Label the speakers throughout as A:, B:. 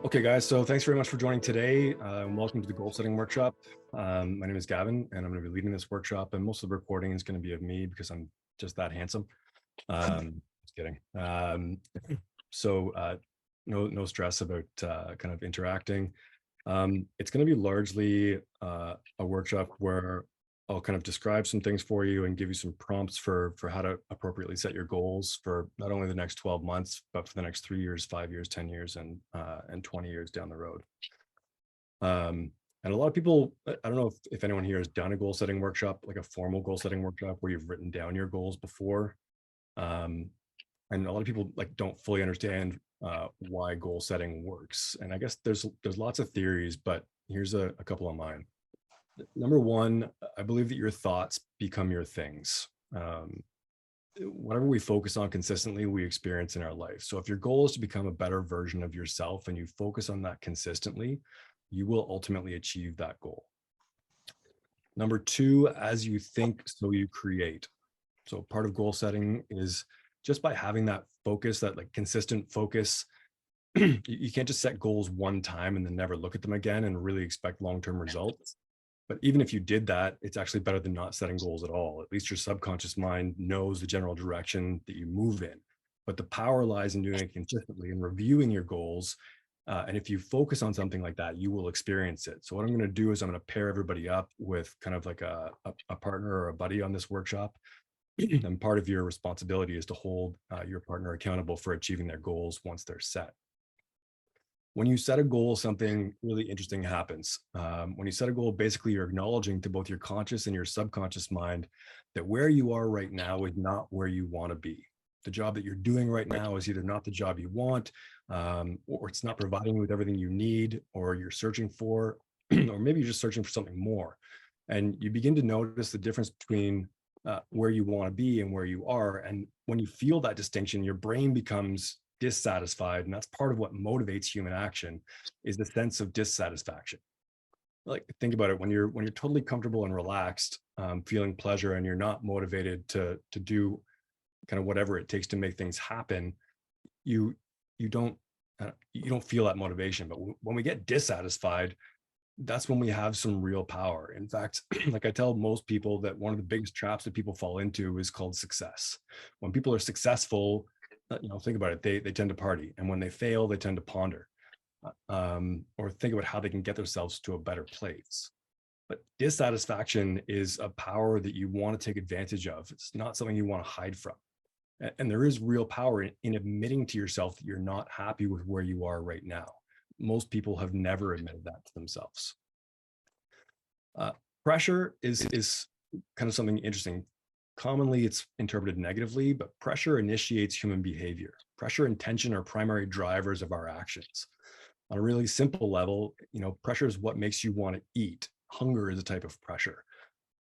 A: Okay, guys, so thanks very much for joining today. And welcome to the goal setting workshop. My name is Gavin, and I'm going to be leading this workshop. And most of the recording is going to be of me because I'm just that handsome. Just kidding. So no stress about kind of interacting. It's going to be largely a workshop where I'll kind of describe some things for you and give you some prompts for how to appropriately set your goals for not only the next 12 months, but for the next 3 years, 5 years, 10 years, and 20 years down the road. And a lot of people, I don't know if anyone here has done a goal setting workshop, like a formal goal setting workshop where you've written down your goals before. Um, and a lot of people like don't fully understand why goal setting works. And I guess there's lots of theories, but here's a couple of mine. Number one, I believe that your thoughts become your things. Whatever we focus on consistently, we experience in our life. So if your goal is to become a better version of yourself and you focus on that consistently, you will ultimately achieve that goal. Number two, as you think, so you create. So part of goal setting is just by having that focus, that like consistent focus. You can't just set goals one time and then never look at them again and really expect long-term results. But even if you did that, it's actually better than not setting goals at all. At least your subconscious mind knows the general direction that you move in. But the power lies in doing it consistently and reviewing your goals. And if you focus on something like that, you will experience it. So what I'm going to do is I'm going to pair everybody up with kind of like a partner or a buddy on this workshop. And part of your responsibility is to hold your partner accountable for achieving their goals once they're set. When you set a goal, something really interesting happens. When you set a goal, basically you're acknowledging to both your conscious and your subconscious mind that where you are right now is not where you want to be. The job that you're doing right now is either not the job you want, or it's not providing you with everything you need, or you're searching for, or maybe you're just searching for something more. And you begin to notice the difference between where you want to be and where you are. And when you feel that distinction, your brain becomes dissatisfied, and that's part of what motivates human action, is the sense of dissatisfaction. Like, think about it, when you're totally comfortable and relaxed, feeling pleasure, and you're not motivated to do kind of whatever it takes to make things happen, you you don't you don't feel that motivation. But when we get dissatisfied, that's when we have some real power. In fact, like I tell most people, that one of the biggest traps that people fall into is called success. When people are successful, think about it, they tend to party, and when they fail, they tend to ponder, or think about how they can get themselves to a better place. But dissatisfaction is a power that you want to take advantage of. It's not something you want to hide from. And there is real power in admitting to yourself that you're not happy with where you are right now. Most people have never admitted that to themselves. Uh, Pressure is kind of something interesting. Commonly, it's interpreted negatively, but pressure initiates human behavior. Pressure and tension are primary drivers of our actions. On a really simple level, pressure is what makes you want to eat. Hunger is a type of pressure.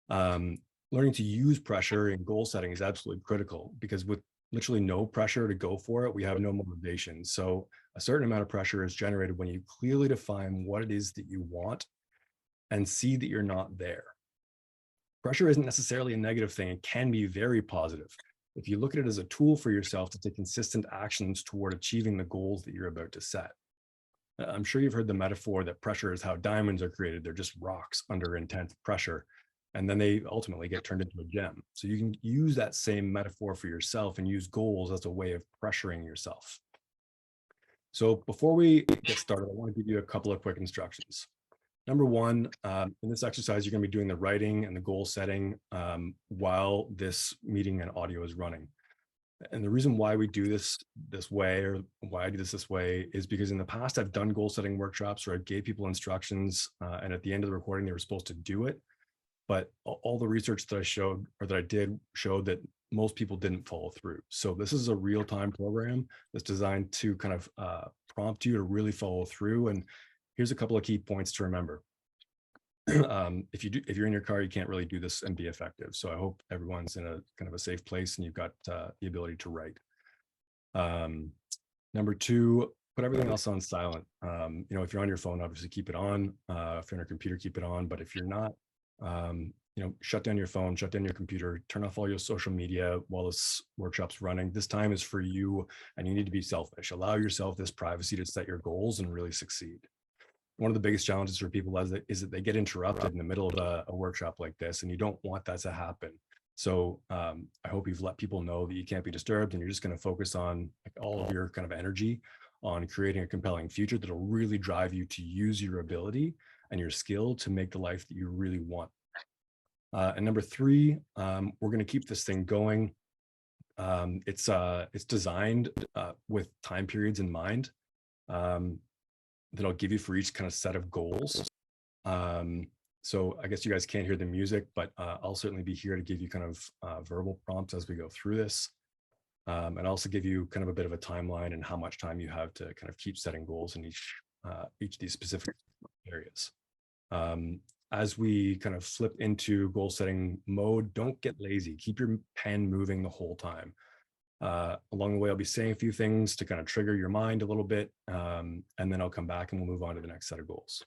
A: Um, Learning to use pressure in goal setting is absolutely critical, because with literally no pressure to go for it, we have no motivation. So a certain amount of pressure is generated when you clearly define what it is that you want and see that you're not there. Pressure isn't necessarily a negative thing. It can be very positive if you look at it as a tool for yourself to take consistent actions toward achieving the goals that you're about to set. I'm sure you've heard the metaphor that pressure is how diamonds are created. They're just rocks under intense pressure, and then they ultimately get turned into a gem. So you can use that same metaphor for yourself and use goals as a way of pressuring yourself. So before we get started, I want to give you a couple of quick instructions. Number one, in this exercise, you're going to be doing the writing and the goal setting while this meeting and audio is running. And the reason why we do this way, or why I do this way, is because in the past I've done goal setting workshops where I gave people instructions, and at the end of the recording they were supposed to do it. But all the research that I showed, or that I did, showed that most people didn't follow through. So this is a real-time program that's designed to kind of prompt you to really follow through. And here's a couple of key points to remember. If you're in your car, you can't really do this and be effective. So I hope everyone's in a kind of a safe place and you've got the ability to write. Number two, put everything else on silent. If you're on your phone, obviously keep it on. If you're on your computer, keep it on. But if you're not, shut down your phone, shut down your computer, turn off all your social media while this workshop's running. This time is for you, and you need to be selfish. Allow yourself this privacy to set your goals and really succeed. One of the biggest challenges for people is that they get interrupted in the middle of a workshop like this, and you don't want that to happen. So I hope you've let people know that you can't be disturbed, and you're just going to focus on all of your kind of energy on creating a compelling future that'll really drive you to use your ability and your skill to make the life that you really want. And number three, we're going to keep this thing going. It's designed with time periods in mind that I'll give you for each kind of set of goals. So I guess you guys can't hear the music, but I'll certainly be here to give you kind of verbal prompts as we go through this. And also give you kind of a bit of a timeline and how much time you have to kind of keep setting goals in each of these specific areas. As we kind of flip into goal setting mode, don't get lazy. Keep your pen moving the whole time. Along the way, I'll be saying a few things to kind of trigger your mind a little bit, and then I'll come back and we'll move on to the next set of goals.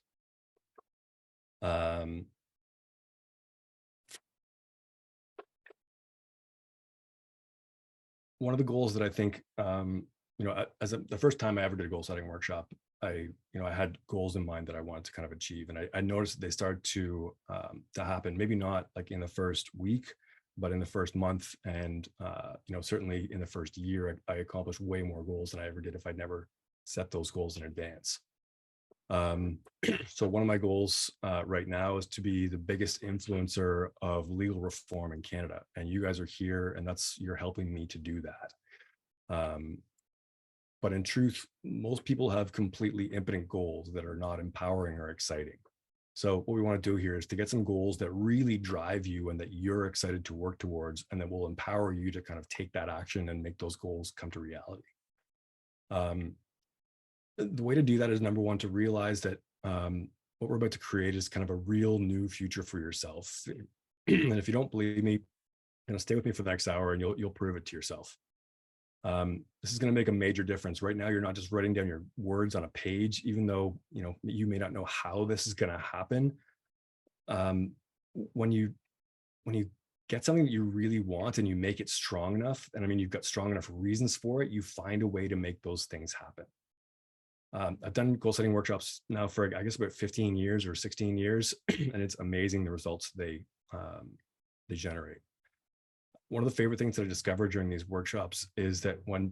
A: One of the goals that I think, the first time I ever did a goal setting workshop, I had goals in mind that I wanted to kind of achieve. And I noticed that they started to happen, maybe not like in the first week, but in the first month. And, certainly in the first year, I accomplished way more goals than I ever did if I'd never set those goals in advance. So one of my goals right now is to be the biggest influencer of legal reform in Canada. And you guys are here, and you're helping me to do that. But in truth, most people have completely impotent goals that are not empowering or exciting. So what we want to do here is to get some goals that really drive you and that you're excited to work towards, and that will empower you to kind of take that action and make those goals come to reality. The way to do that is, number one, to realize that what we're about to create is kind of a real new future for yourself. And if you don't believe me, stay with me for the next hour and you'll prove it to yourself. This is going to make a major difference. Right now, you're not just writing down your words on a page, even though you may not know how this is going to happen. When you get something that you really want and you make it strong enough, and I mean, you've got strong enough reasons for it, you find a way to make those things happen. I've done goal setting workshops now for, I guess, about 15 years or 16 years, and it's amazing the results they generate. One of the favorite things that I discovered during these workshops is that when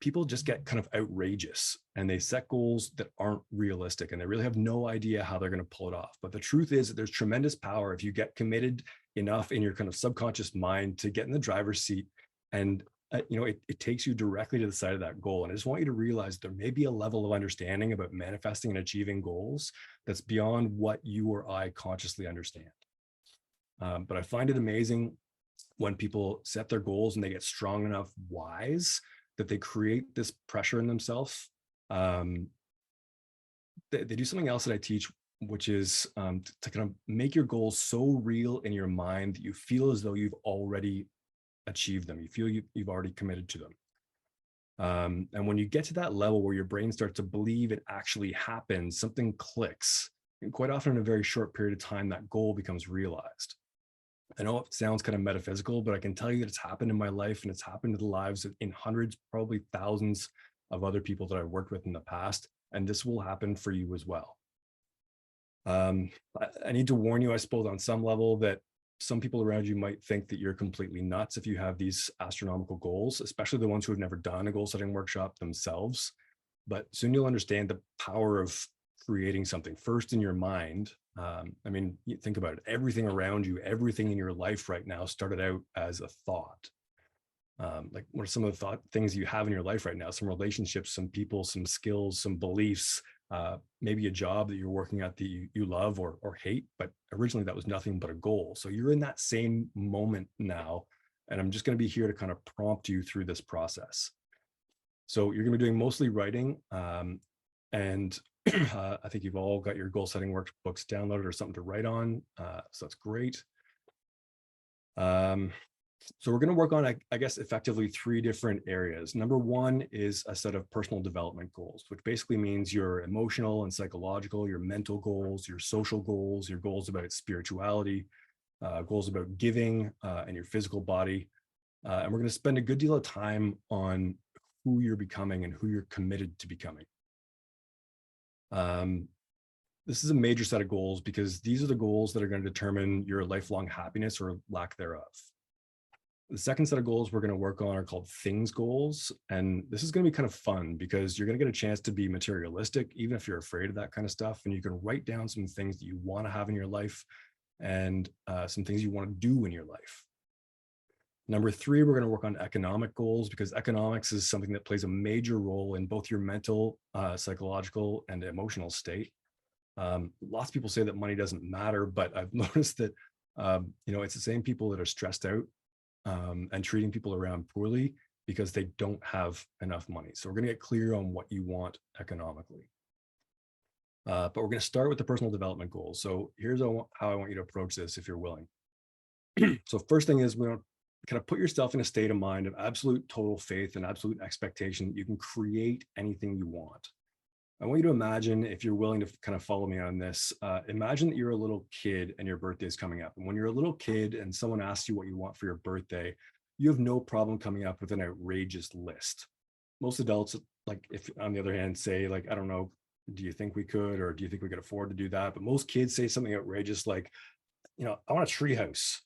A: people just get kind of outrageous and they set goals that aren't realistic and they really have no idea how they're going to pull it off. But the truth is that there's tremendous power if you get committed enough in your kind of subconscious mind to get in the driver's seat, and it takes you directly to the side of that goal. And I just want you to realize there may be a level of understanding about manifesting and achieving goals that's beyond what you or I consciously understand. But I find it amazing when people set their goals and they get strong enough whys that they create this pressure in themselves. They do something else that I teach, which is to kind of make your goals so real in your mind that you feel as though you've already achieved them. You feel you've already committed to them. And when you get to that level where your brain starts to believe it actually happens, something clicks. And quite often in a very short period of time, that goal becomes realized. I know it sounds kind of metaphysical, but I can tell you that it's happened in my life, and it's happened to the lives in hundreds, probably thousands of other people that I've worked with in the past. And this will happen for you as well. I need to warn you, I suppose, on some level, that some people around you might think that you're completely nuts if you have these astronomical goals, especially the ones who have never done a goal setting workshop themselves. But soon you'll understand the power of creating something first in your mind. I mean, you think about it, everything around you, everything in your life right now started out as a thought. Like, what are some of the things you have in your life right now? Some relationships, some people, some skills, some beliefs, maybe a job that you're working at that you love or hate, but originally that was nothing but a goal. So you're in that same moment now, and I'm just going to be here to kind of prompt you through this process. So you're going to be doing mostly writing, and I think you've all got your goal setting workbooks downloaded or something to write on, so that's great. So we're going to work on, I guess, effectively 3 different areas. Number one is a set of personal development goals, which basically means your emotional and psychological, your mental goals, your social goals, your goals about spirituality, goals about giving and your physical body. And we're going to spend a good deal of time on who you're becoming and who you're committed to becoming. This is a major set of goals because these are the goals that are going to determine your lifelong happiness or lack thereof. The second set of goals we're going to work on are called things goals. And this is going to be kind of fun because you're going to get a chance to be materialistic, even if you're afraid of that kind of stuff. And you can write down some things that you want to have in your life and some things you want to do in your life. Number three, we're going to work on economic goals because economics is something that plays a major role in both your mental, psychological, and emotional state. Lots of people say that money doesn't matter, but I've noticed that it's the same people that are stressed out and treating people around poorly because they don't have enough money. So we're going to get clear on what you want economically. But we're going to start with the personal development goals. So here's how I want you to approach this if you're willing. So first thing is, we want to kind of put yourself in a state of mind of absolute total faith and absolute expectation that you can create anything you want. I want you to imagine, if you're willing to kind of follow me on this, imagine that you're a little kid and your birthday is coming up. And when you're a little kid and someone asks you what you want for your birthday, you have no problem coming up with an outrageous list. Most adults, like if on the other hand, say like, I don't know, do you think we could, or do you think we could afford to do that? But most kids say something outrageous like, I want a tree house.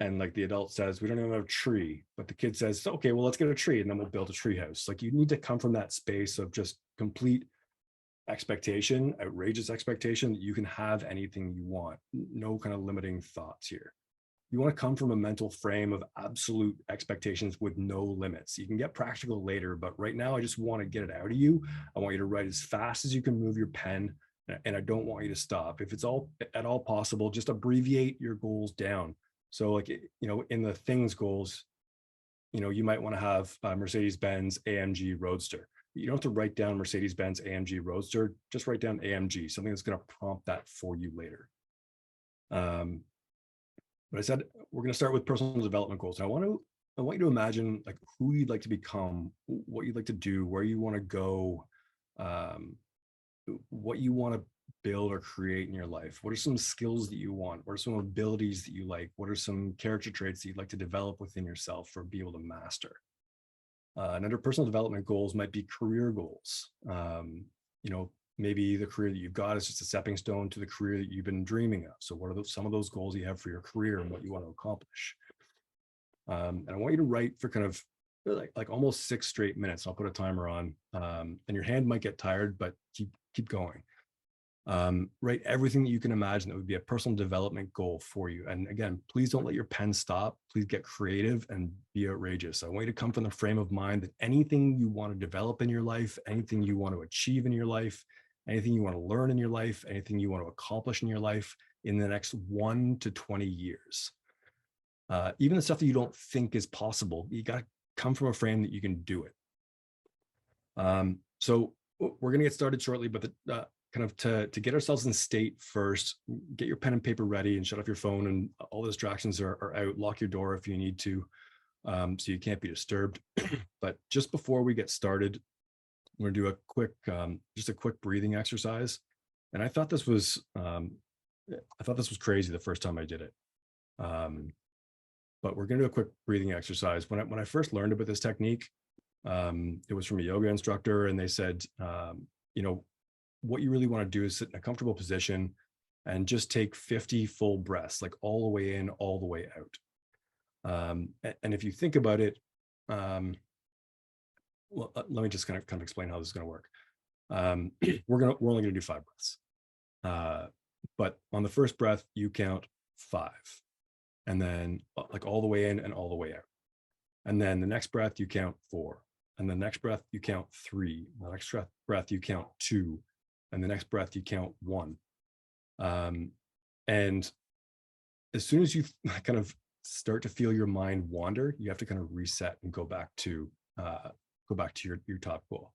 A: And like the adult says, we don't even have a tree, but the kid says, okay, well, let's get a tree and then we'll build a tree house. Like you need to come from that space of just complete expectation, outrageous expectation that you can have anything you want. No kind of limiting thoughts here. You want to come from a mental frame of absolute expectations with no limits. You can get practical later, but right now I just want to get it out of you. I want you to write as fast as you can move your pen, and I don't want you to stop. If it's all at all possible, just abbreviate your goals down. So like, in the things goals, you might want to have a Mercedes-Benz AMG Roadster. You don't have to write down Mercedes-Benz AMG Roadster, just write down AMG, something that's going to prompt that for you later. But I said, we're going to start with personal development goals. And I want you to imagine like who you'd like to become, what you'd like to do, where you want to go, what you want to build or create in your life. What are some skills that you want? What are some abilities that you like? What are some character traits that you'd like to develop within yourself or be able to master? And under personal development goals might be career goals. Maybe the career that you've got is just a stepping stone to the career that you've been dreaming of. So what are some of those goals you have for your career and what you want to accomplish? And I want you to write for kind of like almost 6 straight minutes. I'll put a timer on, and your hand might get tired, but keep going. Write everything that you can imagine that would be a personal development goal for you. And again, please don't let your pen stop. Please get creative and be outrageous. I want you to come from the frame of mind that anything you want to develop in your life, anything you want to achieve in your life, anything you want to learn in your life, anything you want to accomplish in your life in the next 1 to 20 years. Even the stuff that you don't think is possible, you got to come from a frame that you can do it. So we're going to get started shortly, but kind of to get ourselves in state first, get your pen and paper ready and shut off your phone and all the distractions are out. Lock your door if you need to, so you can't be disturbed. But just before we get started, we're gonna do a quick, just a quick breathing exercise. And I thought this was crazy the first time I did it. But we're gonna do a quick breathing exercise. When I first learned about this technique, it was from a yoga instructor, and they said, what you really want to do is sit in a comfortable position and just take 50 full breaths, like all the way in, all the way out. And if you think about it, well, let me just kind of explain how this is going to work. We're only going to do 5 breaths. But on the first breath, you count 5, and then like all the way in and all the way out. And then the next breath, you count 4, and the next breath, you count 3. The next breath, you count 2. And the next breath, you count 1. And as soon as you kind of start to feel your mind wander, you have to kind of reset and go back to your top goal.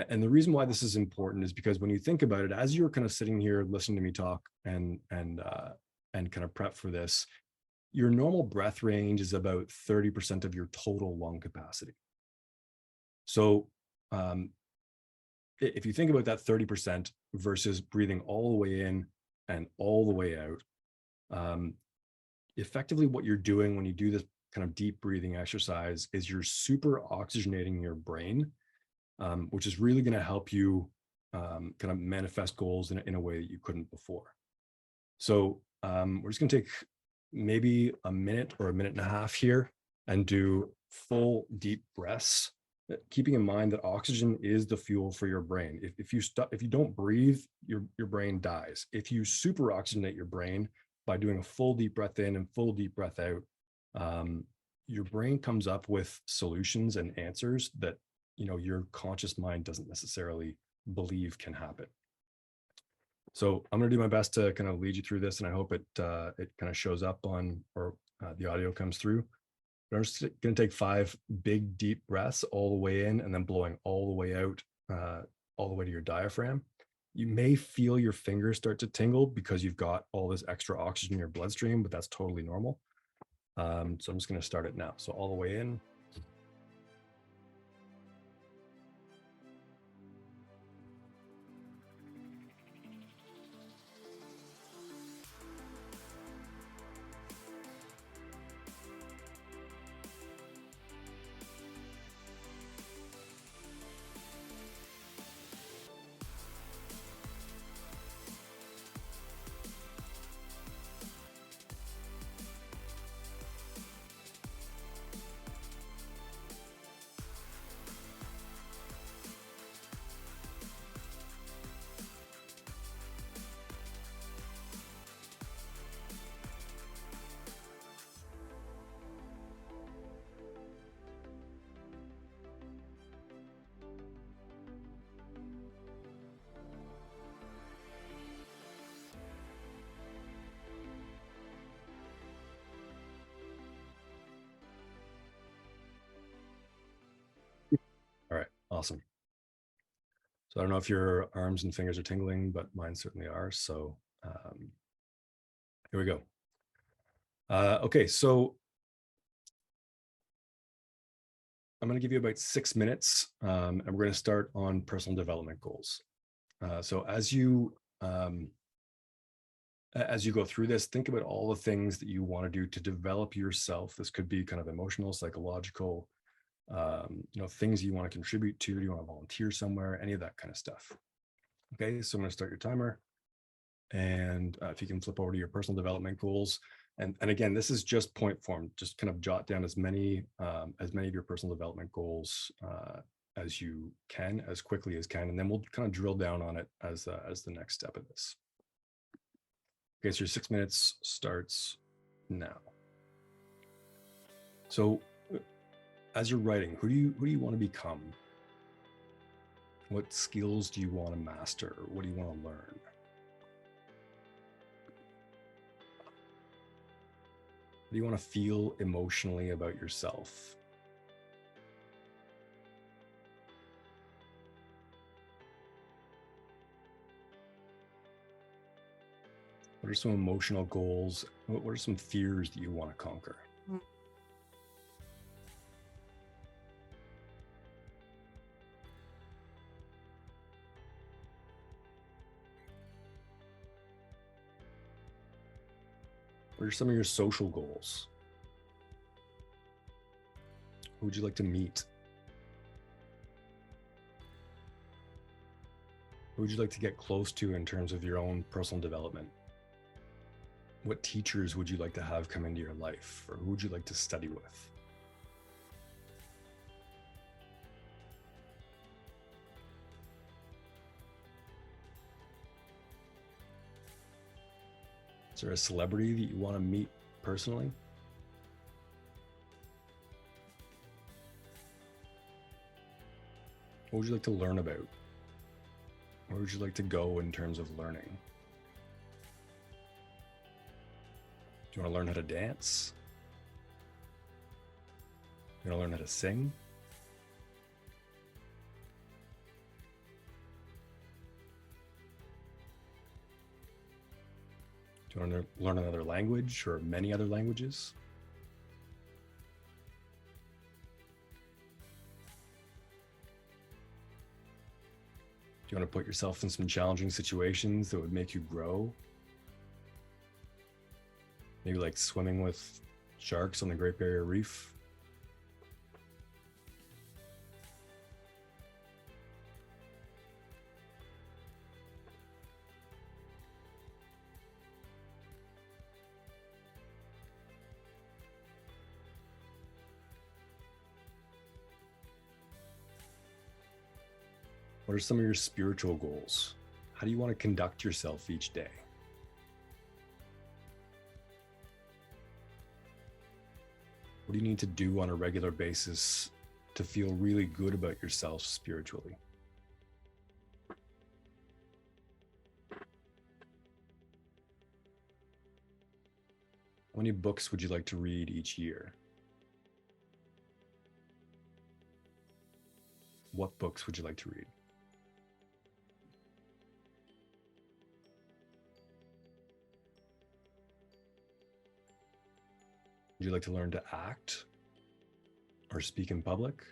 A: And the reason why this is important is because when you think about it, as you're kind of sitting here listening to me talk and kind of prep for this, your normal breath range is about 30% of your total lung capacity. So if you think about that 30% versus breathing all the way in and all the way out, effectively what you're doing when you do this kind of deep breathing exercise is you're super oxygenating your brain, which is really going to help you kind of manifest goals in a way that you couldn't before. So we're just going to take maybe a minute or a minute and a half here and do full deep breaths, keeping in mind that oxygen is the fuel for your brain. If you don't breathe, your brain dies. If you super oxygenate your brain by doing a full deep breath in and full deep breath out, your brain comes up with solutions and answers that your conscious mind doesn't necessarily believe can happen. So I'm going to do my best to kind of lead you through this, and I hope it kind of shows up on, or the audio comes through. But I'm just going to take 5 big deep breaths all the way in, and then blowing all the way out, all the way to your diaphragm. You may feel your fingers start to tingle because you've got all this extra oxygen in your bloodstream, but that's totally normal. So I'm just going to start it now. So all the way in. All right, awesome. So I don't know if your arms and fingers are tingling, but mine certainly are. So here we go. Okay, so I'm going to give you about 6 minutes, and we're going to start on personal development goals. So as you go through this, think about all the things that you want to do to develop yourself. This could be kind of emotional, psychological, things you want to contribute to. Do you want to volunteer somewhere? Any of that kind of stuff. Okay, so I'm going to start your timer. And if you can flip over to your personal development goals. And again, this is just point form. Just kind of jot down as many of your personal development goals as you can, as quickly as can, and then we'll kind of drill down on it as the next step of this. Okay, so your 6 minutes starts now. So, as you're writing, who do you want to become? What skills do you want to master? What do you want to learn? What do you want to feel emotionally about yourself? What are some emotional goals? What are some fears that you want to conquer? What are some of your social goals? Who would you like to meet? Who would you like to get close to in terms of your own personal development? What teachers would you like to have come into your life, or who would you like to study with? Is there a celebrity that you want to meet personally? What would you like to learn about? Where would you like to go in terms of learning? Do you want to learn how to dance? You want to learn how to sing? Do you want to learn another language or many other languages? Do you want to put yourself in some challenging situations that would make you grow? Maybe like swimming with sharks on the Great Barrier Reef. What are some of your spiritual goals? How do you want to conduct yourself each day? What do you need to do on a regular basis to feel really good about yourself spiritually? How many books would you like to read each year? What books would you like to read? Would you like to learn to act or speak in public?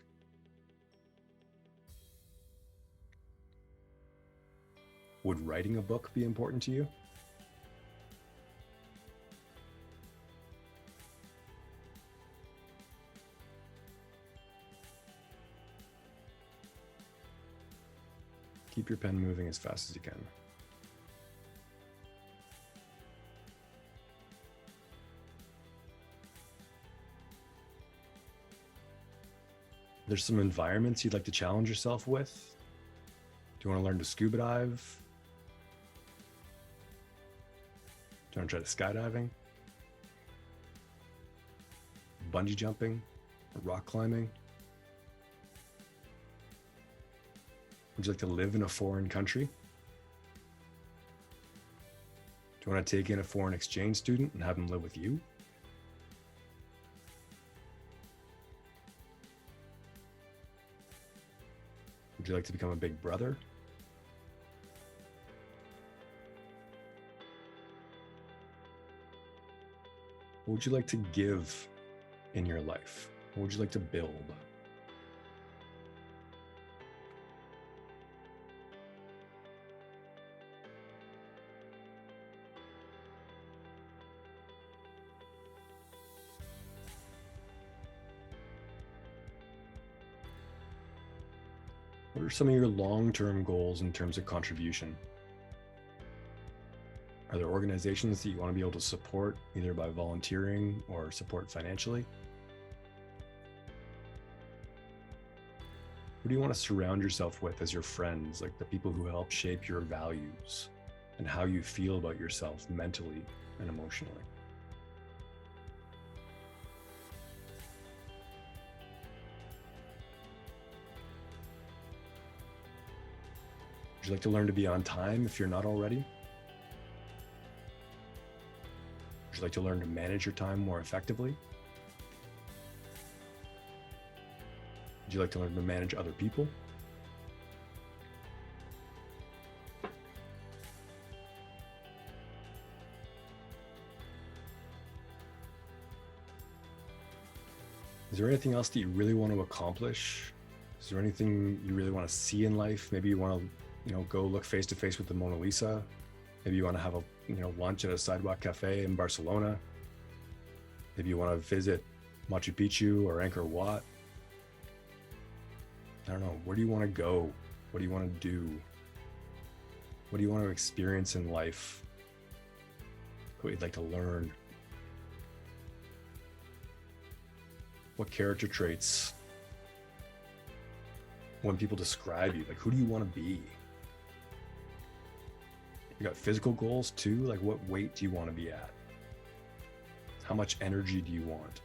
A: Would writing a book be important to you? Keep your pen moving as fast as you can. There's some environments you'd like to challenge yourself with. Do you want to learn to scuba dive? Do you want to try the skydiving? Bungee jumping? Or rock climbing? Would you like to live in a foreign country? Do you want to take in a foreign exchange student and have them live with you? Would you like to become a big brother? What would you like to give in your life? What would you like to build? What are some of your long-term goals in terms of contribution? Are there organizations that you want to be able to support either by volunteering or support financially? Who do you want to surround yourself with as your friends, like the people who help shape your values and how you feel about yourself mentally and emotionally? Would you like to learn to be on time if you're not already? Would you like to learn to manage your time more effectively? Would you like to learn to manage other people? Is there anything else that you really want to accomplish? Is there anything you really want to see in life? Maybe you want to, go look face to face with the Mona Lisa. Maybe you want to have a, lunch at a sidewalk cafe in Barcelona. Maybe you want to visit Machu Picchu or Angkor Wat. I don't know. Where do you want to go? What do you want to do? What do you want to experience in life? What you'd like to learn? What character traits, when people describe you, like who do you want to be? You got physical goals too, like what weight do you want to be at? How much energy do you want?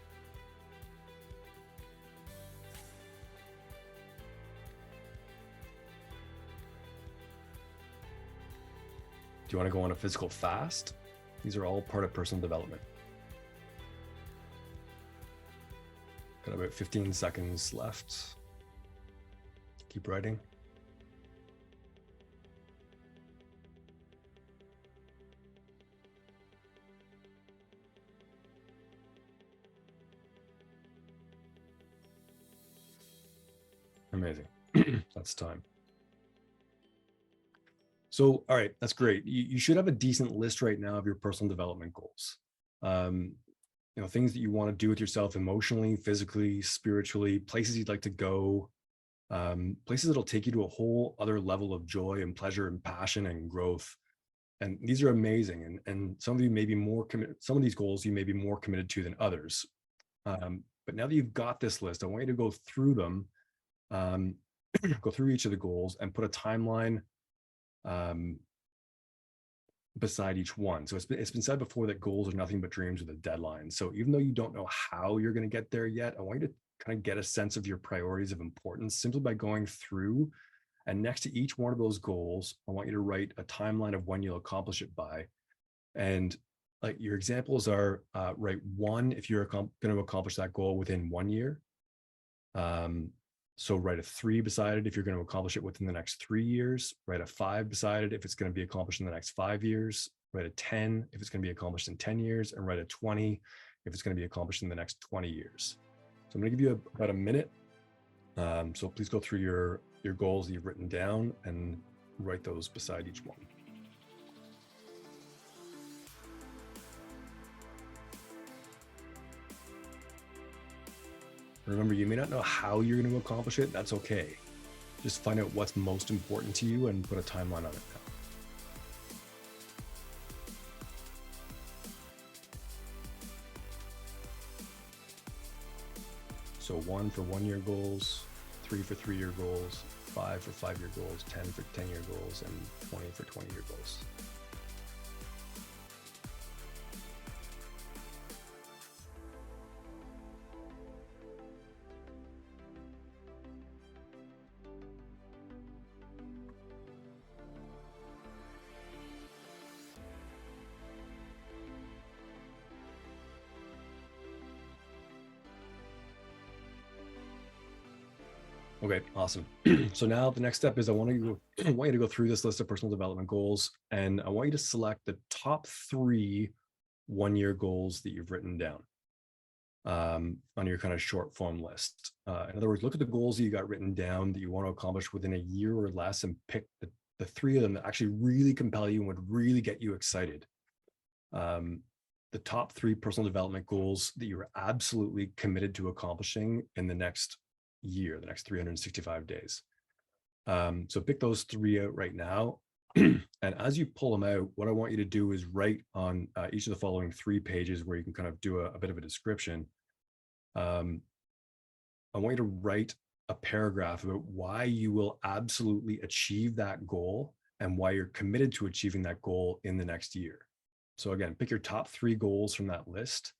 A: Do you want to go on a physical fast? These are all part of personal development. Got about 15 seconds left. Keep writing. Amazing. That's time. So, all right, that's great. You should have a decent list right now of your personal development goals. um, things that you want to do with yourself emotionally, physically, spiritually, places you'd like to go, places that'll take you to a whole other level of joy and pleasure and passion and growth. And these are amazing. And some of you may be more committed, some of these goals you may be more committed to than others. But now that you've got this list, I want you to go through them, um, go through each of the goals and put a timeline um, beside each one. So it's been said before that goals are nothing but dreams with a deadline. So even though you don't know how you're going to get there yet, I want you to kind of get a sense of your priorities of importance simply by going through, and next to each one of those goals, I want you to write a timeline of when you'll accomplish it by. And like your examples are, write one if you're going to accomplish that goal within 1 year. So write a 3 beside it if you're going to accomplish it within the next 3 years. Write a 5 beside it if it's going to be accomplished in the next 5 years. Write a 10 if it's going to be accomplished in 10 years, and write a 20 if it's going to be accomplished in the next 20 years. So I'm going to give you about a minute. So please go through your goals that you've written down and write those beside each one. Remember, you may not know how you're going to accomplish it. That's okay. Just find out what's most important to you and put a timeline on it now. So 1 for 1 year goals, 3 for 3 year goals, 5 for 5 year goals, 10 for 10 year goals, and 20 for 20 year goals. Okay, awesome. So now the next step is I want you to go through this list of personal development goals, and I want you to select the top 3 1-year goals that you've written down on your kind of short form list. In other words, look at the goals that you got written down that you want to accomplish within a year or less, and pick the 3 of them that actually really compel you and would really get you excited. The top 3 personal development goals that you're absolutely committed to accomplishing in the next year, the next 365 days. So pick those 3 out right now. And as you pull them out, what I want you to do is write on each of the following 3 pages where you can kind of do a bit of a description. I want you to write a paragraph about why you will absolutely achieve that goal and why you're committed to achieving that goal in the next year. So again, pick your top 3 goals from that list.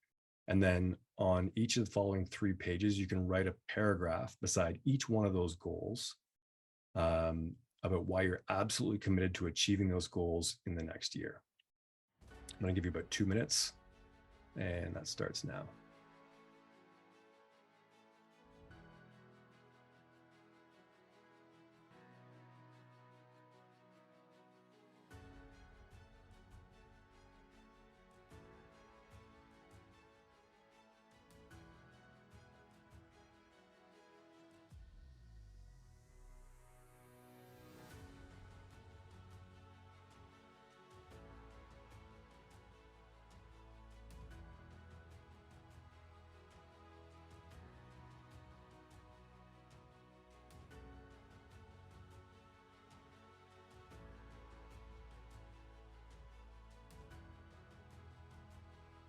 A: And then on each of the following 3 pages, you can write a paragraph beside each one of those goals about why you're absolutely committed to achieving those goals in the next year. I'm going to give you about 2 minutes, and that starts now.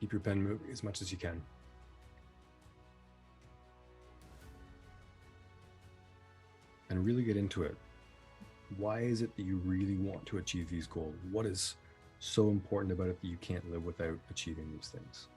A: Keep your pen moving as much as you can. And really get into it. Why is it that you really want to achieve these goals? What is so important about it that you can't live without achieving these things?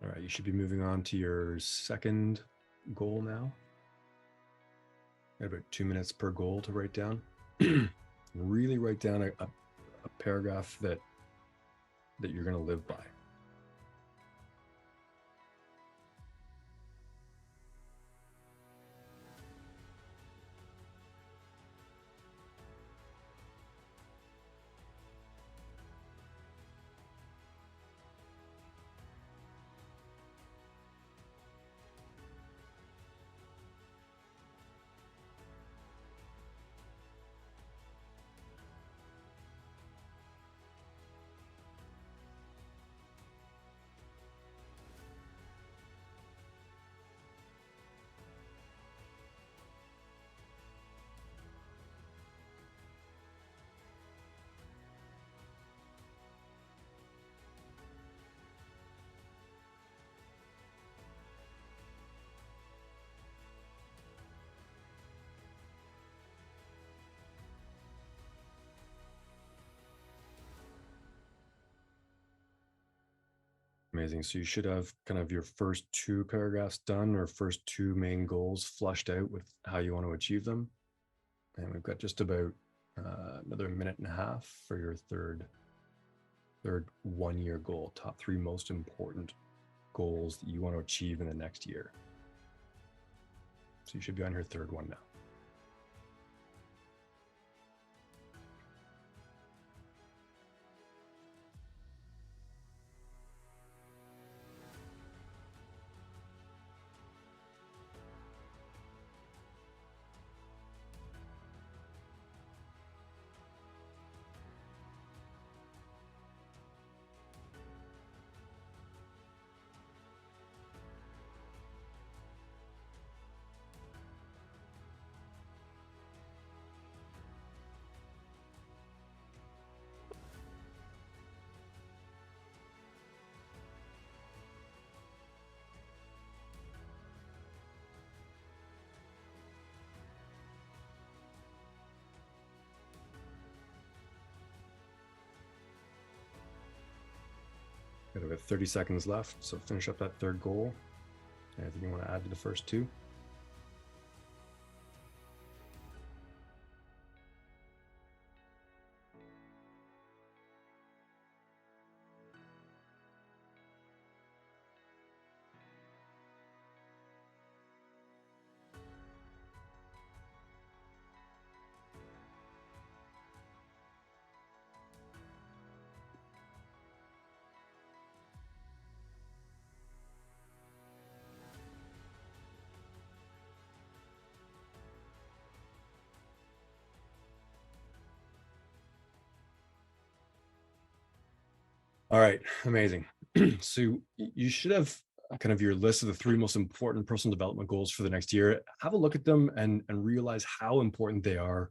A: All right, you should be moving on to your second goal now. Got about 2 minutes per goal to write down. Really write down a paragraph that you're going to live by. Amazing. So you should have kind of your first two paragraphs done, or first two main goals flushed out with how you want to achieve them. And we've got just about another minute and a half for your third 1 year goal. Top three most important goals that you want to achieve in the next year. So you should be on your third one now. Got about 30 seconds left, so finish up that third goal. Anything you want to add to the first two? All right, amazing. So you should have kind of your list of the three most important personal development goals for the next year. Have a look at them and realize how important they are.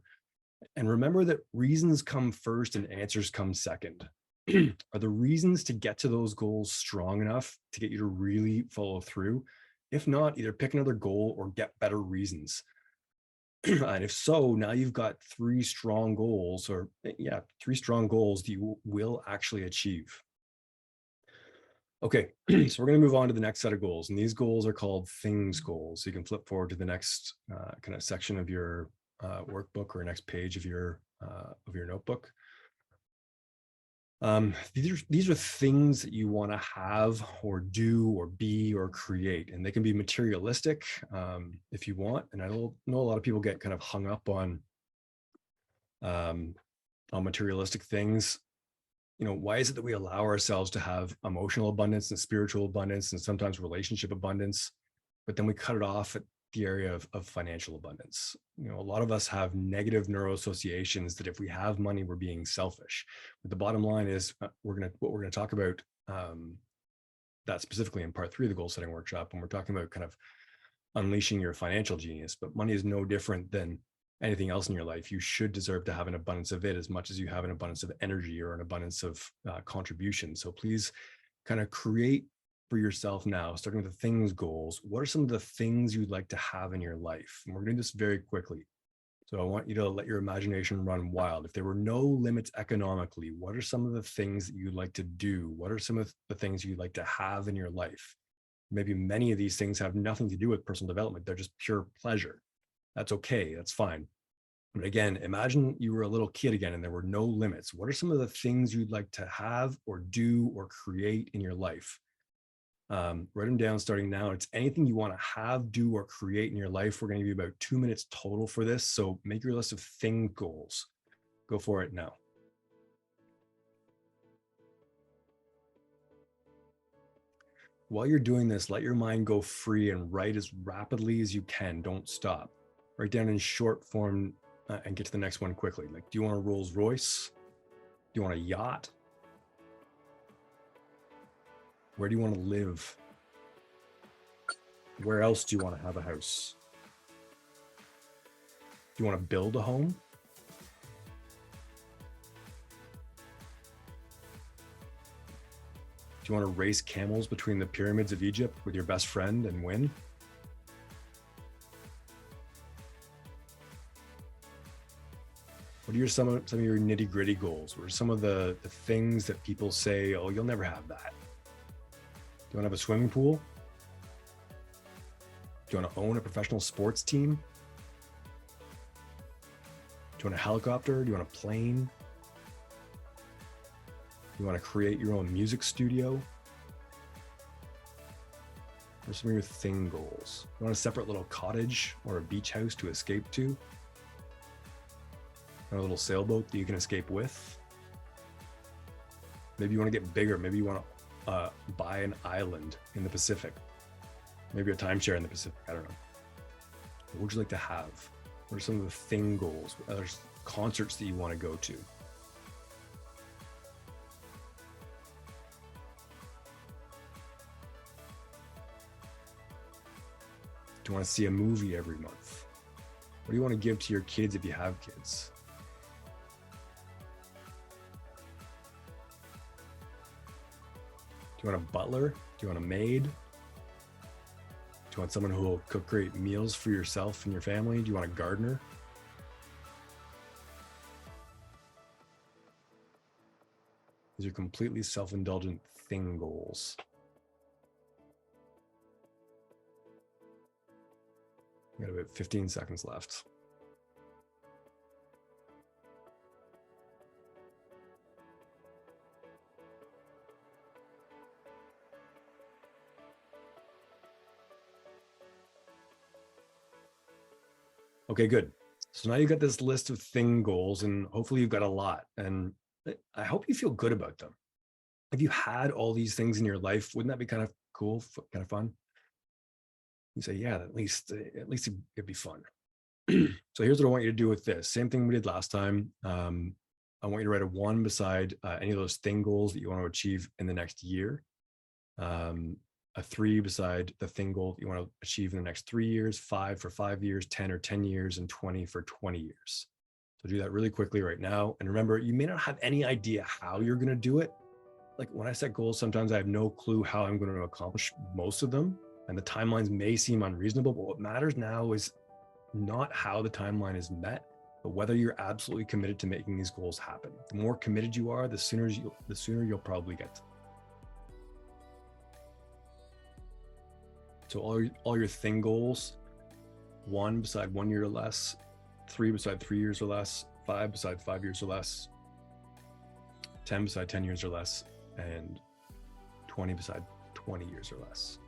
A: And remember that reasons come first and answers come second. Are the reasons to get to those goals strong enough to get you to really follow through? If not, either pick another goal or get better reasons. And if so, now you've got three strong goals, or three strong goals that you will actually achieve. Okay, so we're going to move on to the next set of goals, and these goals are called things goals. So you can flip forward to the next kind of section of your workbook, or next page of your notebook. These are things that you want to have or do or be or create, and they can be materialistic if you want. And I know a lot of people get kind of hung up on materialistic things. Why is it that we allow ourselves to have emotional abundance and spiritual abundance and sometimes relationship abundance, but then we cut it off at the area of financial abundance? A lot of us have negative neuroassociations that if we have money, we're being selfish. But the bottom line is what we're going to talk about that specifically in part 3 of the goal setting workshop, when we're talking about kind of unleashing your financial genius. But money is no different than anything else in your life. You should deserve to have an abundance of it as much as you have an abundance of energy or an abundance of contribution. So please kind of create for yourself now, starting with the things goals. What are some of the things you'd like to have in your life? And we're going to do this very quickly. So I want you to let your imagination run wild. If there were no limits economically, what are some of the things that you'd like to do? What are some of the things you'd like to have in your life? Maybe many of these things have nothing to do with personal development. They're just pure pleasure. That's okay. That's fine. But again, imagine you were a little kid again and there were no limits. What are some of the things you'd like to have or do or create in your life? Write them down starting now. It's anything you want to have, do, or create in your life. We're going to give you about 2 minutes total for this. So make your list of thing goals. Go for it now. While you're doing this, let your mind go free and write as rapidly as you can. Don't stop. Write down in short form and get to the next one quickly. Like, do you want a Rolls Royce? Do you want a yacht? Where do you want to live? Where else do you want to have a house? Do you want to build a home? Do you want to race camels between the pyramids of Egypt with your best friend and win? What are some of your nitty-gritty goals? What are some of the things that people say, oh, you'll never have that? Do you want to have a swimming pool? Do you want to own a professional sports team? Do you want a helicopter? Do you want a plane? Do you want to create your own music studio? What are some of your thing goals? You want a separate little cottage or a beach house to escape to? Or a little sailboat that you can escape with? Maybe you want to get bigger. Maybe you want to buy an island in the Pacific. Maybe a timeshare in the Pacific. I don't know. What would you like to have? What are some of the thing goals? What other concerts that you want to go to? Do you want to see a movie every month? What do you want to give to your kids if you have kids? Do you want a butler? Do you want a maid? Do you want someone who will cook great meals for yourself and your family? Do you want a gardener? These are completely self-indulgent thing goals. We got about 15 seconds left. Okay, good. So now you got this list of thing goals, and hopefully you've got a lot. And I hope you feel good about them. If you had all these things in your life, wouldn't that be kind of cool, kind of fun? You say, yeah, at least it'd be fun. So here's what I want you to do with this. Same thing we did last time. I want you to write a 1 beside any of those thing goals that you want to achieve in the next year. A 3 beside the thing goal that you want to achieve in the next 3 years, 5 for 5 years, 10 or 10 years, and 20 for 20 years. So do that really quickly right now. And remember, you may not have any idea how you're going to do it. Like when I set goals, sometimes I have no clue how I'm going to accomplish most of them. And the timelines may seem unreasonable, but what matters now is not how the timeline is met, but whether you're absolutely committed to making these goals happen. The more committed you are, the sooner you'll probably get to them. So all your thing goals, 1 beside 1 year or less, 3 beside 3 years or less, 5 beside 5 years or less, 10 beside 10 years or less, and 20 beside 20 years or less.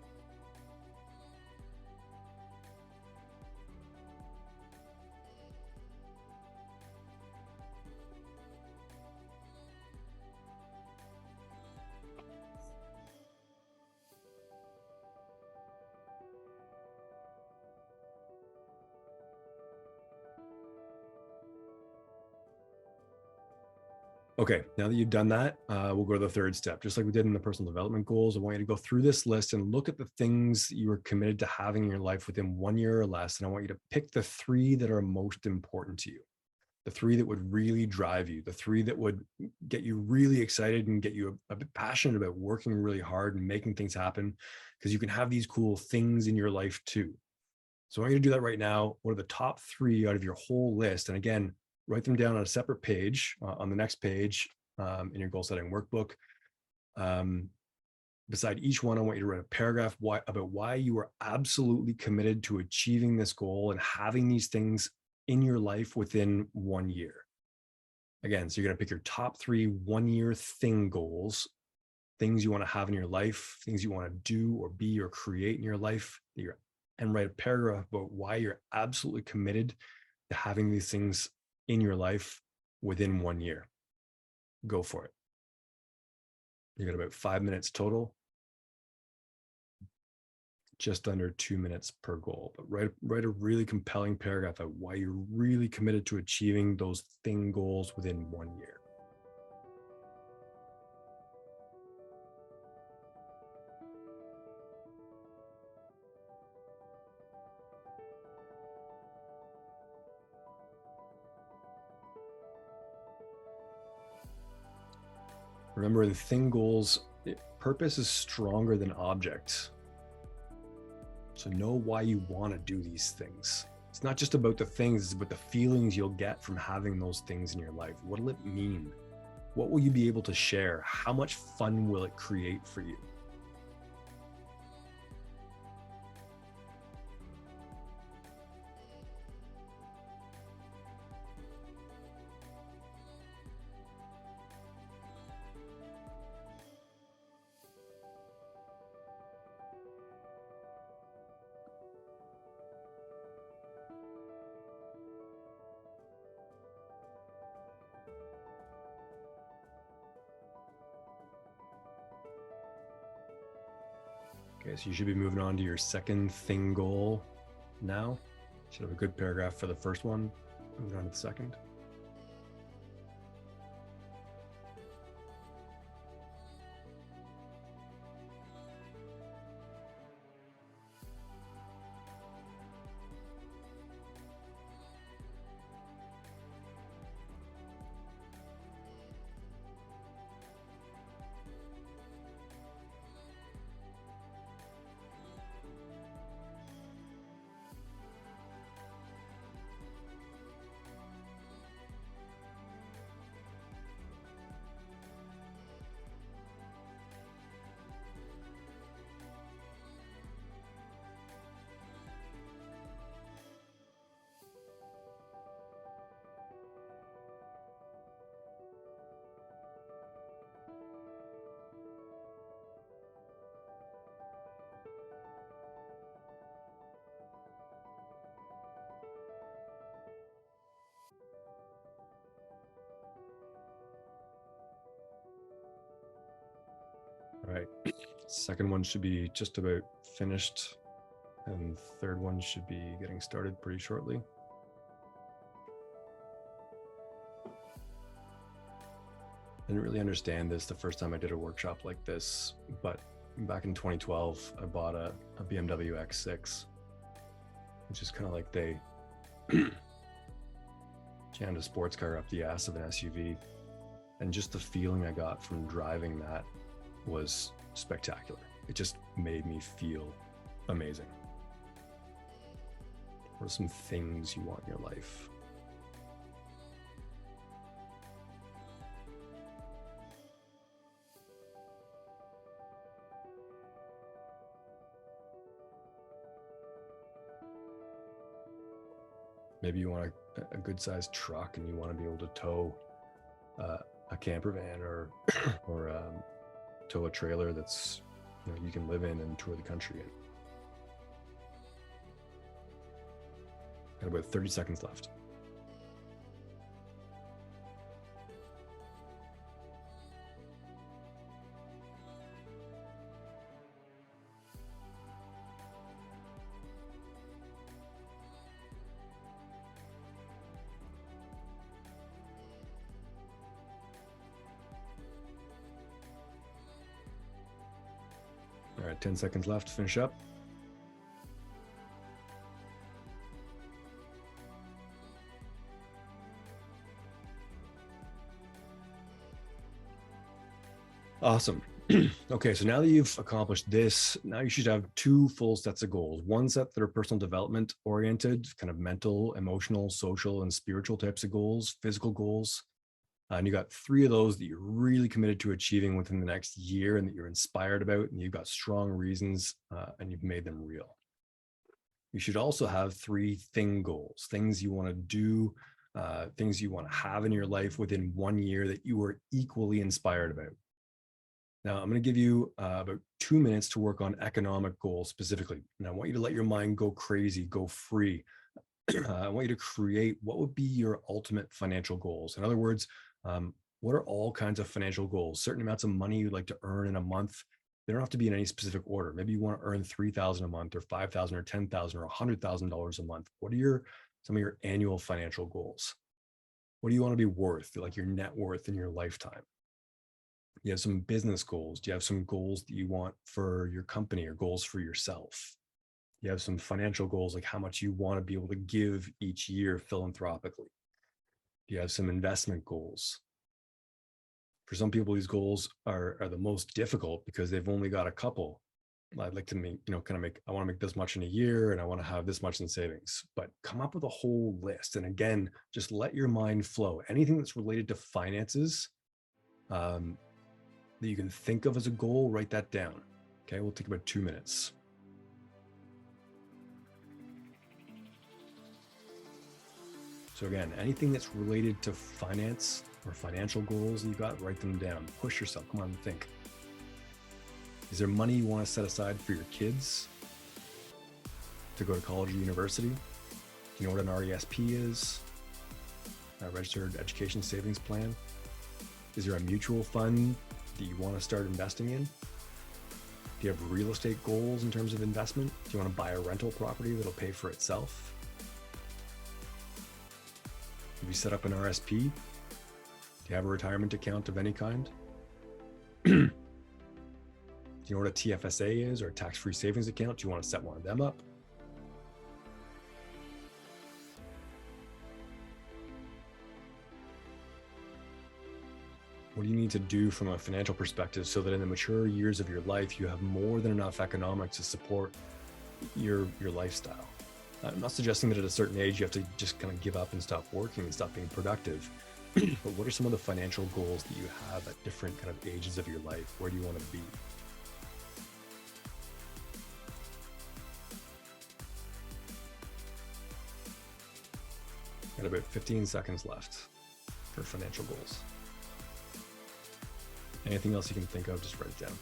A: Okay, now that you've done that, we'll go to the third step. Just like we did in the personal development goals, I want you to go through this list and look at the things you are committed to having in your life within 1 year or less. And I want you to pick the 3 that are most important to you, the 3 that would really drive you, the 3 that would get you really excited and get you a bit passionate about working really hard and making things happen, because you can have these cool things in your life too. So I want you to do that right now. What are the top 3 out of your whole list? And again, write them down on a separate page on the next page in your goal setting workbook. Beside each one, I want you to write a paragraph about why you are absolutely committed to achieving this goal and having these things in your life within 1 year. Again, so you're going to pick your top 3 1-year thing goals, things you want to have in your life, things you want to do or be or create in your life, and write a paragraph about why you're absolutely committed to having these things in your life within 1 year. Go for it. You got about 5 minutes total, just under 2 minutes per goal. But write a really compelling paragraph about why you're really committed to achieving those thing goals within 1 year. Remember, the thing goals, purpose is stronger than objects. So know why you want to do these things. It's not just about the things, it's about the feelings you'll get from having those things in your life. What will it mean? What will you be able to share? How much fun will it create for you? Okay, so you should be moving on to your second thing goal now. Should have a good paragraph for the first one. Moving on to the second. All right, second one should be just about finished, and third one should be getting started pretty shortly. I didn't really understand this the first time I did a workshop like this, but back in 2012, I bought a BMW X6, which is kind of like they jammed a sports car up the ass of an SUV. And just the feeling I got from driving that was spectacular. It just made me feel amazing. What are some things you want in your life? Maybe you want a good sized truck and you want to be able to tow a camper van or tow a trailer that's you can live in and tour the country in. Got about 30 seconds left. All right, 10 seconds left to finish up. Awesome. Okay, so now that you've accomplished this, now you should have two full sets of goals. One set that are personal development oriented, kind of mental, emotional, social, and spiritual types of goals, physical goals. And you got three of those that you're really committed to achieving within the next year and that you're inspired about, and you've got strong reasons and you've made them real. You should also have three thing goals, things you want to do, things you want to have in your life within 1 year that you are equally inspired about. Now, I'm going to give you about 2 minutes to work on economic goals specifically. And I want you to let your mind go crazy, go free. I want you to create what would be your ultimate financial goals. In other words, what are all kinds of financial goals? Certain amounts of money you'd like to earn in a month. They don't have to be in any specific order. Maybe you want to earn $3,000 a month or $5,000 or $10,000 or $100,000 a month. What are some of your annual financial goals? What do you want to be worth, like your net worth in your lifetime? You have some business goals. Do you have some goals that you want for your company or goals for yourself? You have some financial goals, like how much you want to be able to give each year philanthropically. Do you have some investment goals? For some people, these goals are the most difficult because they've only got a couple. I'd like to make, I want to make this much in a year and I want to have this much in savings, but come up with a whole list. And again, just let your mind flow. Anything that's related to finances, that you can think of as a goal, write that down. Okay, we'll take about 2 minutes. So again, anything that's related to finance or financial goals you got, write them down. Push yourself, come on, think. Is there money you want to set aside for your kids to go to college or university? Do you know what an RESP is? A registered education savings plan? Is there a mutual fund that you want to start investing in? Do Do you have real estate goals in terms of investment? Do you want to buy a rental property that'll pay for itself? Have you set up an RSP? Do you have a retirement account of any kind? Do you know what a TFSA is, or a tax-free savings account? Do you want to set one of them up? What do you need to do from a financial perspective so that in the mature years of your life, you have more than enough economics to support your lifestyle? I'm not suggesting that at a certain age, you have to just kind of give up and stop working and stop being productive. But what are some of the financial goals that you have at different kind of ages of your life? Where do you want to be? Got about 15 seconds left for financial goals. Anything else you can think of, just write it down.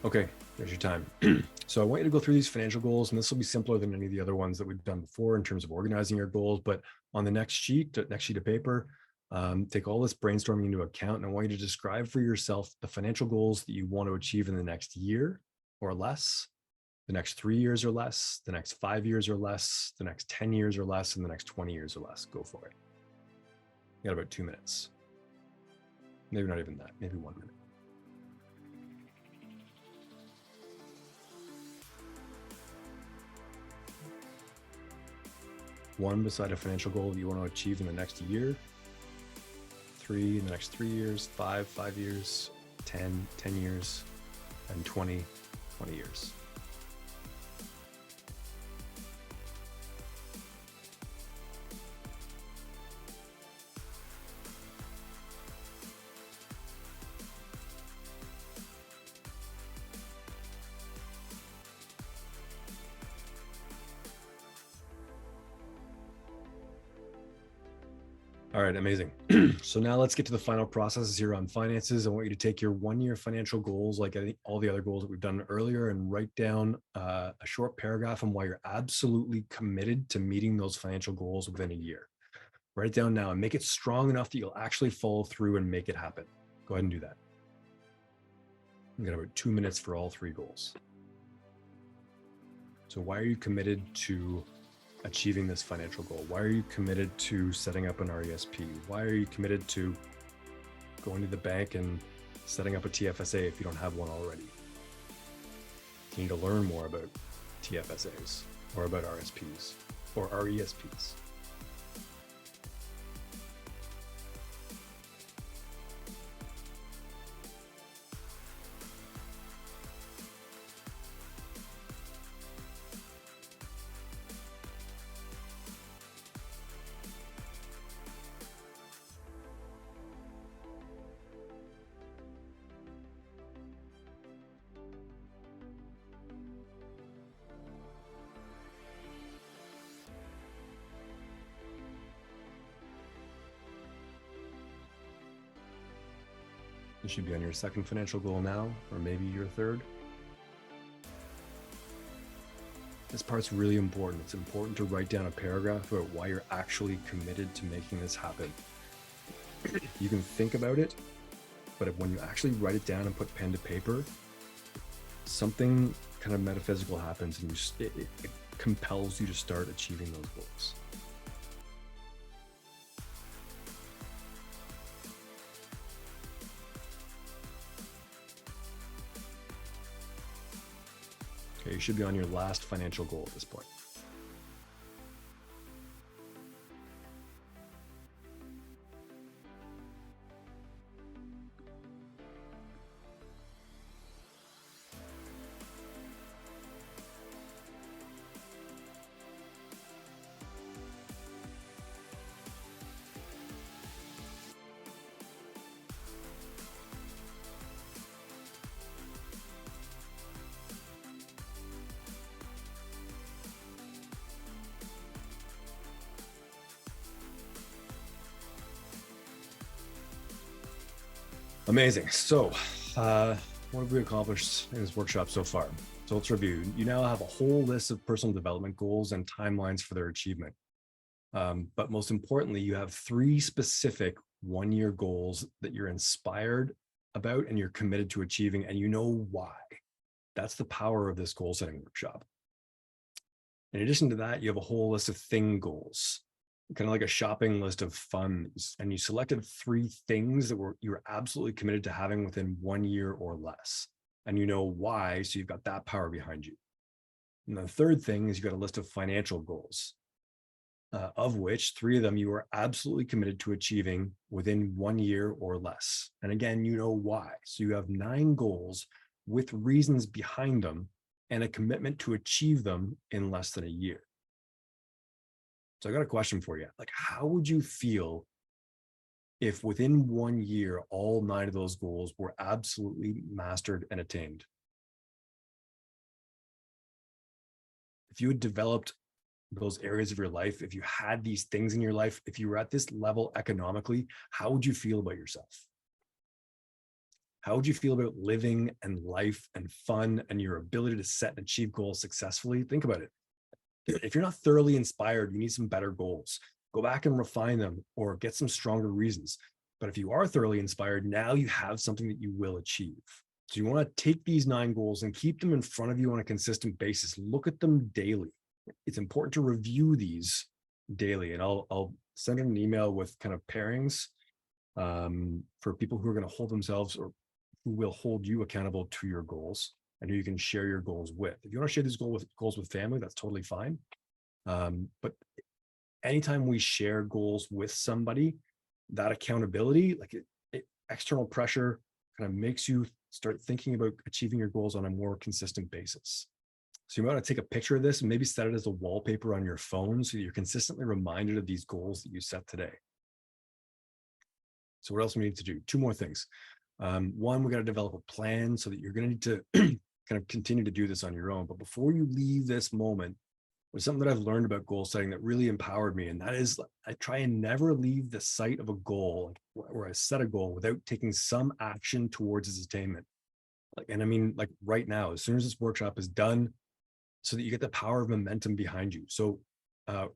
A: Okay, there's your time. So I want you to go through these financial goals, and this will be simpler than any of the other ones that we've done before in terms of organizing your goals. But on the next sheet of paper, take all this brainstorming into account, and I want you to describe for yourself the financial goals that you want to achieve in the next year or less, the next 3 years or less, the next 5 years or less, the next 10 years or less, and the next 20 years or less. Go for it. You got about 2 minutes. Maybe not even that, maybe 1 minute. One beside a financial goal that you want to achieve in the next year, 3 in the next 3 years, 5 years, 10 years, and 20 years. All right, amazing. So now let's get to the final processes here on finances. I want you to take your 1-year financial goals, like I think all the other goals that we've done earlier, and write down a short paragraph on why you're absolutely committed to meeting those financial goals within a year. Write it down now and make it strong enough that you'll actually follow through and make it happen. Go ahead and do that. We've got about 2 minutes for all 3 goals. So why are you committed to achieving this financial goal? Why are you committed to setting up an RESP? Why are you committed to going to the bank and setting up a TFSA if you don't have one already? You need to learn more about TFSAs or about RSPs or RESPs. You should be on your second financial goal now, or maybe your third. This part's really important. It's important to write down a paragraph about why you're actually committed to making this happen. You can think about it, but when you actually write it down and put pen to paper, something kind of metaphysical happens, and it compels you to start achieving those goals. Okay, you should be on your last financial goal at this point. Amazing. So what have we accomplished in this workshop so far? So let's review. You now have a whole list of personal development goals and timelines for their achievement. But most importantly, you have 3 specific one-year goals that you're inspired about and you're committed to achieving, and you know why. That's the power of this goal setting workshop. In addition to that, you have a whole list of thing goals, kind of like a shopping list of funds, and you selected 3 things that you were absolutely committed to having within 1 year or less, and you know why, so you've got that power behind you. And the third thing is you've got a list of financial goals, of which 3 of them you are absolutely committed to achieving within 1 year or less. And again, you know why. So you have 9 goals with reasons behind them and a commitment to achieve them in less than a year. So I got a question for you. Like, how would you feel if within 1 year, all 9 of those goals were absolutely mastered and attained? If you had developed those areas of your life, if you had these things in your life, if you were at this level economically, how would you feel about yourself? How would you feel about living and life and fun and your ability to set and achieve goals successfully? Think about it. If you're not thoroughly inspired, you need some better goals. Go back and refine them or get some stronger reasons. But if you are thoroughly inspired, now you have something that you will achieve. So you want to take these 9 goals and keep them in front of you on a consistent basis. Look at them daily. It's important to review these daily. And I'll send an email with kind of pairings for people who are going to hold themselves or who will hold you accountable to your goals and who you can share your goals with. If you want to share these goals with family, that's totally fine. But anytime we share goals with somebody, that accountability, like external pressure kind of makes you start thinking about achieving your goals on a more consistent basis. So you might want to take a picture of this and maybe set it as a wallpaper on your phone so that you're consistently reminded of these goals that you set today. So what else do we need to do? 2 more things. One, we got to develop a plan so that you're going to need to kind of continue to do this on your own. But before you leave this moment, there's something that I've learned about goal setting that really empowered me. And that is, I try and never leave the sight of a goal where I set a goal without taking some action towards its attainment. And I mean, like right now, as soon as this workshop is done, so that you get the power of momentum behind you. So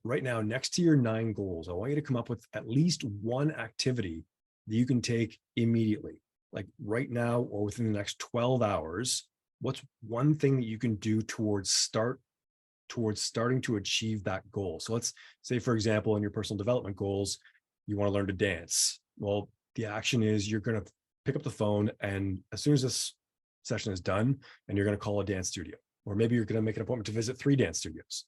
A: right now, next to your 9 goals, I want you to come up with at least 1 activity that you can take immediately. Like right now or within the next 12 hours, what's 1 thing that you can do towards starting to achieve that goal? So let's say, for example, in your personal development goals, you want to learn to dance. Well, the action is you're going to pick up the phone, and as soon as this session is done, and you're going to call a dance studio. Or maybe you're going to make an appointment to visit 3 dance studios.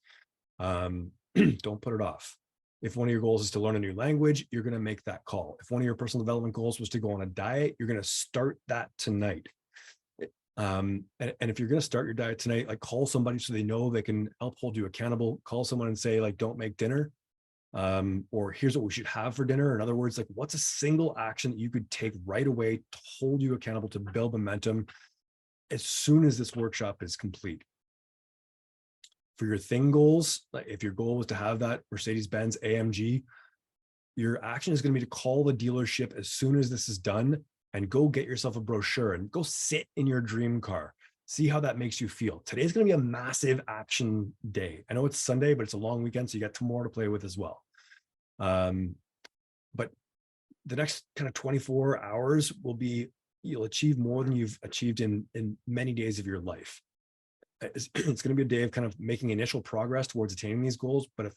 A: Don't put it off. If one of your goals is to learn a new language, you're going to make that call. If one of your personal development goals was to go on a diet, you're going to start that tonight. And if you're going to start your diet tonight, like call somebody so they know they can help hold you accountable. Call someone and say, like, don't make dinner. Or here's what we should have for dinner. In other words, like, what's a single action that you could take right away to hold you accountable, to build momentum as soon as this workshop is complete? For your thing goals, like if your goal was to have that Mercedes-Benz AMG, your action is going to be to call the dealership as soon as this is done and go get yourself a brochure and go sit in your dream car. See how that makes you feel. Today's going to be a massive action day. I know it's Sunday, but it's a long weekend, so you got tomorrow to play with as well. But the next kind of 24 hours will be, you'll achieve more than you've achieved in many days of your life. It's going to be a day of kind of making initial progress towards attaining these goals, but if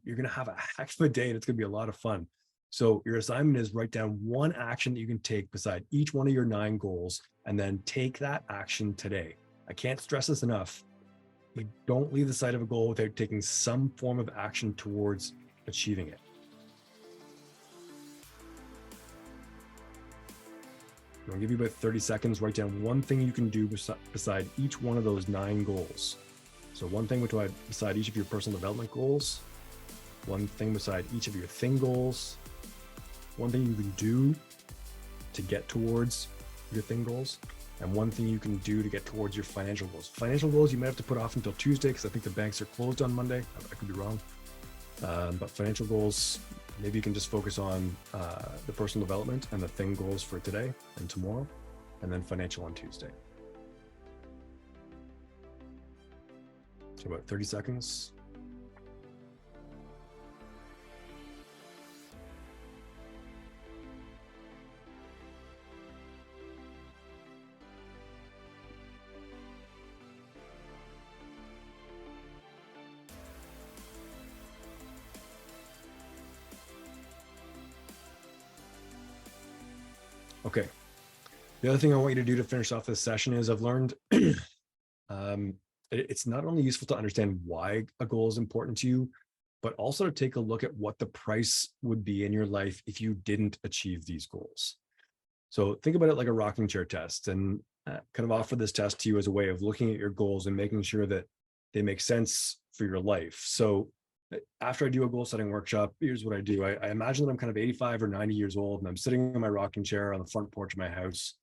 A: you're going to have a heck of a day, and it's going to be a lot of fun. So your assignment is write down 1 action that you can take beside each one of your 9 goals, and then take that action today. I can't stress this enough. You don't leave the sight of a goal without taking some form of action towards achieving it. I'll give you about 30 seconds. Write down 1 thing you can do beside each one of those 9 goals. So 1 thing beside each of your personal development goals, 1 thing beside each of your thing goals, 1 thing you can do to get towards your thing goals, and 1 thing you can do to get towards your financial goals. Financial goals you might have to put off until Tuesday because I think the banks are closed on Monday. I could be wrong. But financial goals, maybe you can just focus on the personal development and the thing goals for today and tomorrow. and then financial on Tuesday. So about 30 seconds. Okay. The other thing I want you to do to finish off this session is I've learned it's not only useful to understand why a goal is important to you, but also to take a look at what the price would be in your life if you didn't achieve these goals. So think about it like a rocking chair test, and kind of offer this test to you as a way of looking at your goals and making sure that they make sense for your life. So after I do a goal setting workshop, here's what I do. I imagine that I'm kind of 85 or 90 years old, and I'm sitting in my rocking chair on the front porch of my house.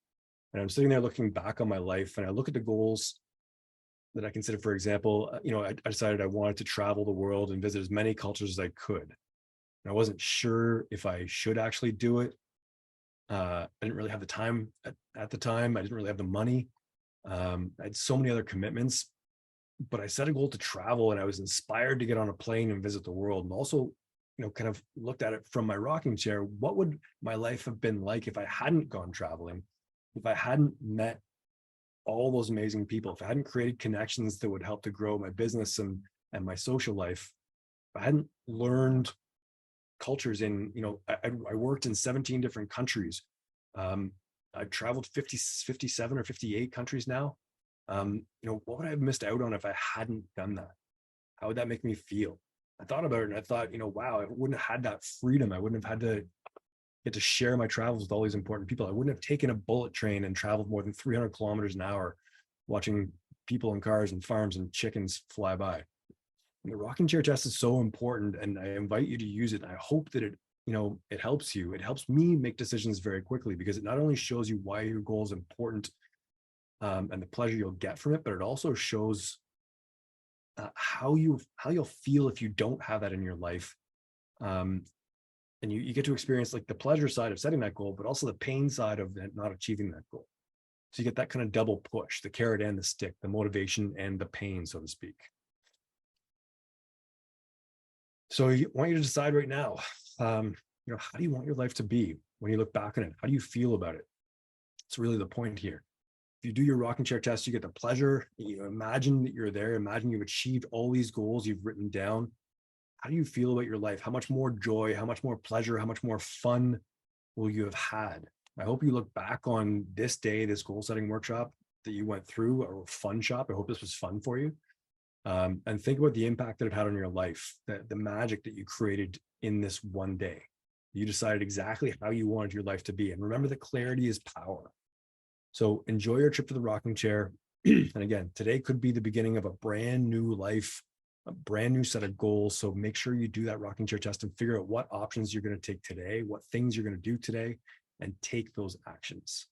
A: And I'm sitting there looking back on my life, and I look at the goals that I consider. For example, I decided I wanted to travel the world and visit as many cultures as I could. And I wasn't sure if I should actually do it. I didn't really have the time at the time. I didn't really have the money. I had so many other commitments, but I set a goal to travel, and I was inspired to get on a plane and visit the world. And also, kind of looked at it from my rocking chair. What would my life have been like if I hadn't gone traveling? If I hadn't met all those amazing people, if I hadn't created connections that would help to grow my business and my social life, if I hadn't learned cultures I worked in 17 different countries. I've traveled 57 or 58 countries now. What would I have missed out on if I hadn't done that? How would that make me feel? I thought about it, and I thought, wow, I wouldn't have had that freedom. I wouldn't have had to get to share my travels with all these important people. I wouldn't have taken a bullet train and traveled more than 300 kilometers an hour, watching people and cars and farms and chickens fly by. And the rocking chair test is so important, and I invite you to use it. And I hope that it helps you. It helps me make decisions very quickly, because it not only shows you why your goal is important, and the pleasure you'll get from it, but it also shows how you'll feel if you don't have that in your life. And you get to experience like the pleasure side of setting that goal, but also the pain side of not achieving that goal. So you get that kind of double push, the carrot and the stick, the motivation and the pain, so to speak. So I want you to decide right now, how do you want your life to be when you look back on it? How do you feel about it? It's really the point here. If you do your rocking chair test, you get the pleasure. You imagine that you're there. Imagine you've achieved all these goals you've written down. How do you feel about your life? How much more joy, how much more pleasure, how much more fun will you have had? I hope you look back on this day, this goal setting workshop that you went through, or fun shop. I hope this was fun for you. And think about the impact that it had on your life, the magic that you created in this one day. You decided exactly how you wanted your life to be. And remember that clarity is power. So enjoy your trip to the rocking chair. And again, today could be the beginning of a brand new life, a brand new set of goals. So make sure you do that rocking chair test and figure out what options you're going to take today, what things you're going to do today, and take those actions.